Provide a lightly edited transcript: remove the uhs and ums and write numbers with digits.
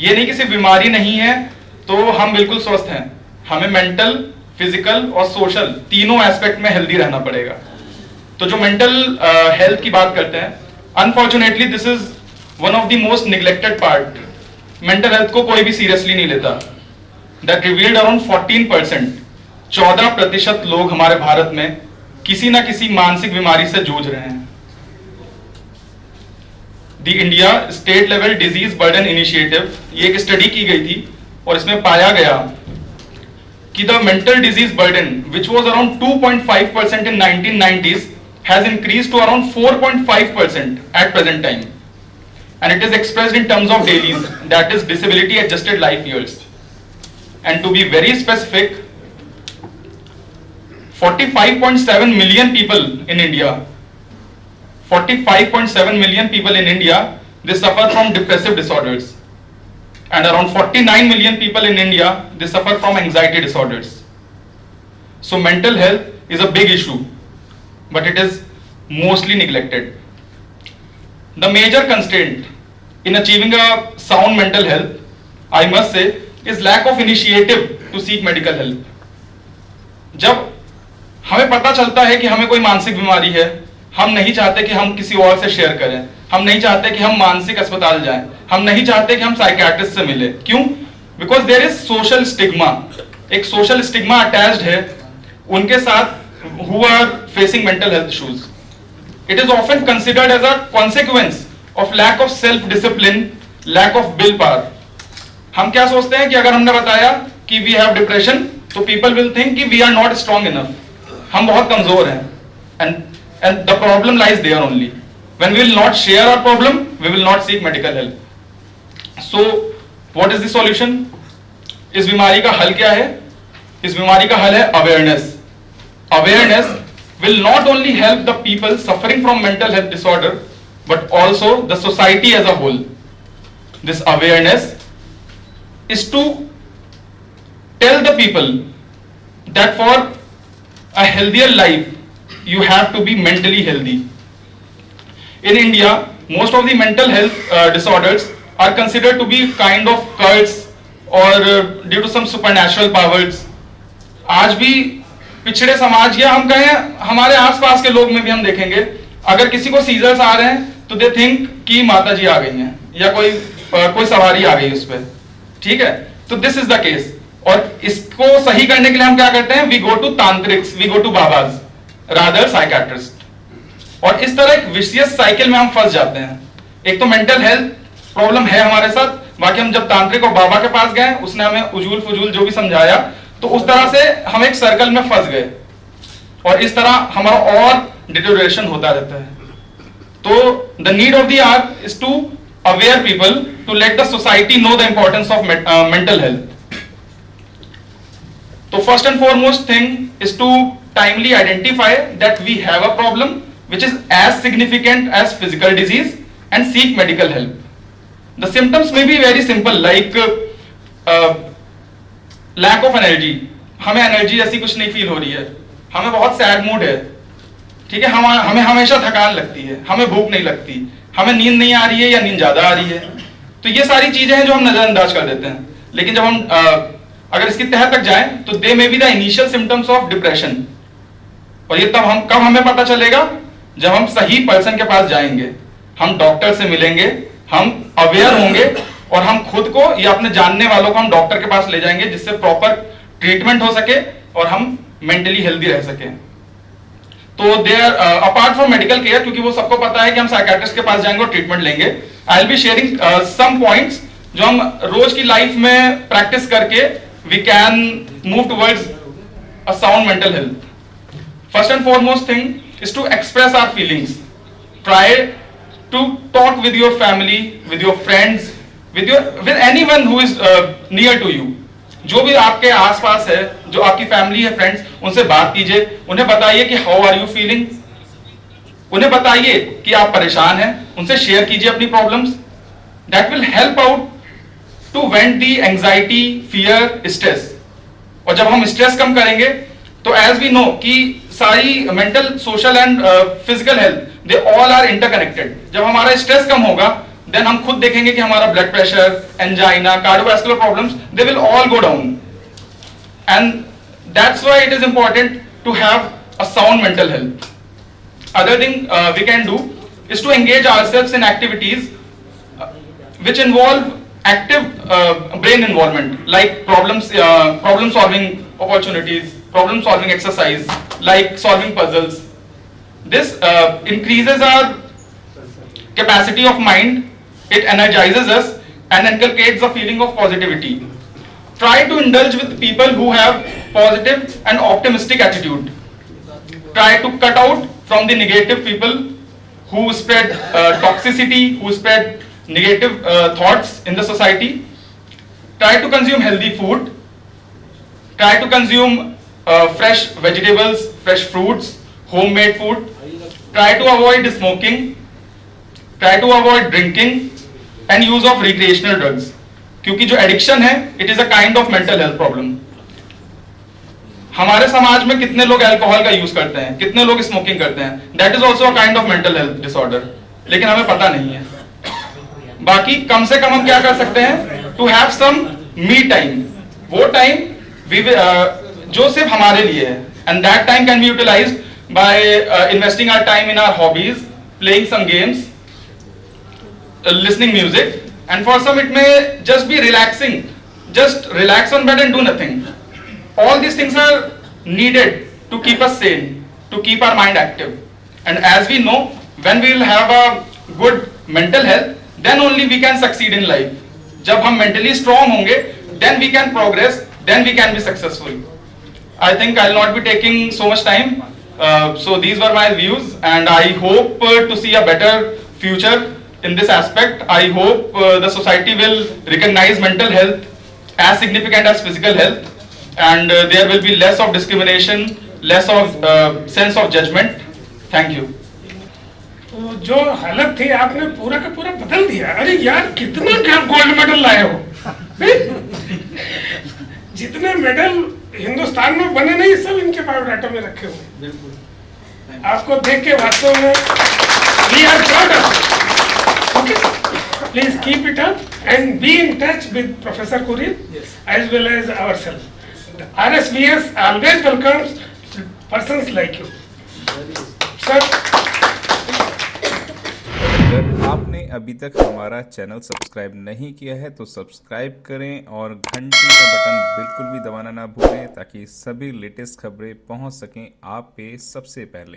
ये नहीं कि सिर्फ बीमारी नहीं है तो हम बिल्कुल स्वस्थ हैं, हमें मेंटल, फिजिकल और सोशल तीनों एस्पेक्ट में हेल्दी रहना पड़ेगा। तो जो मेंटल हेल्थ की बात करते हैं, unfortunately this is one of the most neglected part. Mental health को कोई भी सीरियसली नहीं लेता। दैट रिवील्ड अराउंड 14%, 14% लोग हमारे भारत में किसी ना किसी मानसिक बीमारी से जूझ रहे हैं। The India state level disease burden initiative, ये एक स्टडी की गई थी और इसमें पाया गया कि the mental disease burden which was around 2.5% in 1990s has increased to around 4.5% at present time, and it is expressed in terms of dailies, that is disability adjusted life years. And to be very specific, 45.7 million people in India, 45.7 million people in India, they suffer from depressive disorders, and around 49 million people in India, they suffer from anxiety disorders. So mental health is a big issue, but it is mostly neglected. The major constraint in achieving a sound mental health, I must say, is lack of initiative to seek medical help. जब हमें पता चलता है कि हमें कोई मानसिक बीमारी है, हम नहीं चाहते कि हम किसी और से शेयर करें, हम नहीं चाहते कि हम मानसिक अस्पताल जाएं, हम नहीं चाहते कि हम साइकियाट्रिस्ट से मिले। क्यों? Because there is social stigma, एक सोशल स्टिग्मा अटैच्ड है उनके साथ who are facing mental health issues. It is often considered as a consequence of lack of self discipline, lack of willpower. हम क्या सोचते हैं कि अगर हमने बताया कि we have depression, तो people will think कि we are not strong enough, हम बहुत कमजोर हैं, and the problem lies there only. When we will not share our problem, we will not seek medical help. So what is the solution? इस बीमारी का हल क्या है? इस बीमारी का हल है awareness. Awareness will not only help the people suffering from mental health disorder, but also the society as a whole. This awareness is to tell the people that for a healthier life, you have to be mentally healthy. In India, most of the mental health disorders are considered to be kind of cults or due to some supernatural powers. आज भी पिछड़े समाज या हम कहें हमारे आसपास के लोग में भी हम देखेंगे, अगर किसी को सीजर्स आ रहे हैं तो दे थिंक कि माता जी आ गई हैं या कोई सवारी आ गई उस पर, ठीक है? तो दिस इज द केस। और इसको सही करने के लिए हम क्या करते हैं? वी गो टू तांत्रिक्स, वी गो टू बाबाज रादर साइकियाट्रिस्ट। और इस तरह एक विशियस साइकिल में हम फंस जाते हैं। एक तो मेंटल हेल्थ प्रॉब्लम है हमारे साथ, बाकी हम जब तांत्रिक और बाबा के पास गए, उसने हमें उजूल फजूल जो भी समझाया, तो उस तरह से हम एक सर्कल में फंस गए और इस तरह हमारा और डिटेरियोरेशन होता रहता है। तो the need of the hour is to aware people to let the society know the importance of mental health. तो first and foremost thing is to timely identify that we have a problem which is as significant as physical disease and seek medical help. The symptoms may be very simple like lack of energy. हमें energy जैसी कुछ नहीं feel हो रही है, हमें बहुत sad mood है, ठीक है, हमें हमेशा थकान लगती है, हमें भूख नहीं लगती, हमें नींद नहीं आ रही है या नींद ज्यादा आ रही है। तो ये सारी चीजें हैं जो हम नजरअंदाज कर देते हैं। लेकिन जब हम अगर इसकी तह तक जाएं तो they may be the initial symptoms of depression. और ये तब कब हमें पता चलेगा? जब हम सही पर्सन के पास जाएंगे, हम डॉक्टर से मिलेंगे, हम अवेयर होंगे और हम खुद को या अपने जानने वालों को हम डॉक्टर के पास ले जाएंगे जिससे प्रॉपर ट्रीटमेंट हो सके और हम मेंटली हेल्दी रह सके। तो there apart from medical care, क्योंकि वो सबको पता है कि हम साइकियाट्रिस्ट के पास जाएंगे और ट्रीटमेंट लेंगे, I will be sharing some points जो हम रोज की लाइफ में प्रैक्टिस करके we can move towards a sound mental health. First and foremost thing is to express our feelings. Try to talk with your family, with your friends, with anyone who is near to you. जो भी आपके आसपास है, जो आपकी family है, friends, उनसे बात कीजिए, उन्हें बताइए कि हाउ आर यू फीलिंग, उन्हें बताइए कि आप परेशान हैं, उनसे शेयर कीजिए अपनी problems. That will help out to vent the anxiety, fear, stress. और जब हम स्ट्रेस कम करेंगे तो एज वी नो कि सारी mental, social and physical health they all are interconnected. जब हमारा स्ट्रेस कम होगा देन हम खुद देखेंगे कि हमारा blood pressure, angina, cardiovascular problems, they will all go down. And that's why it is important to have a sound mental health. Other thing we can do is to engage ourselves in activities which involve active brain involvement, like problem solving opportunities, problem solving exercise, like solving puzzles. This increases our capacity of mind, it energizes us and inculcates a feeling of positivity. Try to indulge with people who have positive and optimistic attitude. Try to cut out from the negative people who spread toxicity, who spread negative thoughts in the society. Try to consume healthy food. Try to consume fresh vegetables, fresh fruits, homemade food. Try to avoid smoking. Try to avoid drinking and use of recreational drugs. क्योंकि जो addiction है, it is a kind of mental health problem. हमारे समाज में कितने लोग alcohol का use करते हैं, कितने लोग स्मोकिंग करते हैं, that is also a kind of mental health disorder, लेकिन हमें पता नहीं है. बाकी कम से कम हम क्या कर सकते हैं, to have some me time. वो टाइम जो सिर्फ हमारे लिए है, and that time can be utilized by investing our time in our hobbies, playing some games, listening music, and for some it may just be relaxing, just relax on bed and do nothing. All these things are needed to keep us sane, to keep our mind active. And as we know, when we will have a good mental health, then only we can succeed in life. जब हम mentally strong होंगे, then we can progress, then we can be successful. I think I'll not be taking so much time. So these were my views, and I hope to see a better future in this aspect. I hope the society will recognize mental health as significant as physical health. And there will be less of discrimination, less of sense of judgment. Thank you. तो जो हालत थी आपने पूरा का पूरा बदल दिया. अरे यार कितना क्या गोल्ड मेडल लाए हो. जितने मेडल हिंदुस्तान में बने नहीं, सब इनके बायोडाटा में रखे हुए. बिल्कुल. आपको देख के वास्तव में we are proud of it. Okay. Please keep it up and be in touch with Professor Kuril, yes, as well as ourselves. The RSVS always welcomes persons like you. Sir. अगर आपने अभी तक हमारा चैनल सब्सक्राइब नहीं किया है तो subscribe करें और घंटी का बटन बिल्कुल भी दबाना ना भूलें ताकि सभी लेटेस्ट खबरें पहुंच सकें आप पे सबसे पहले.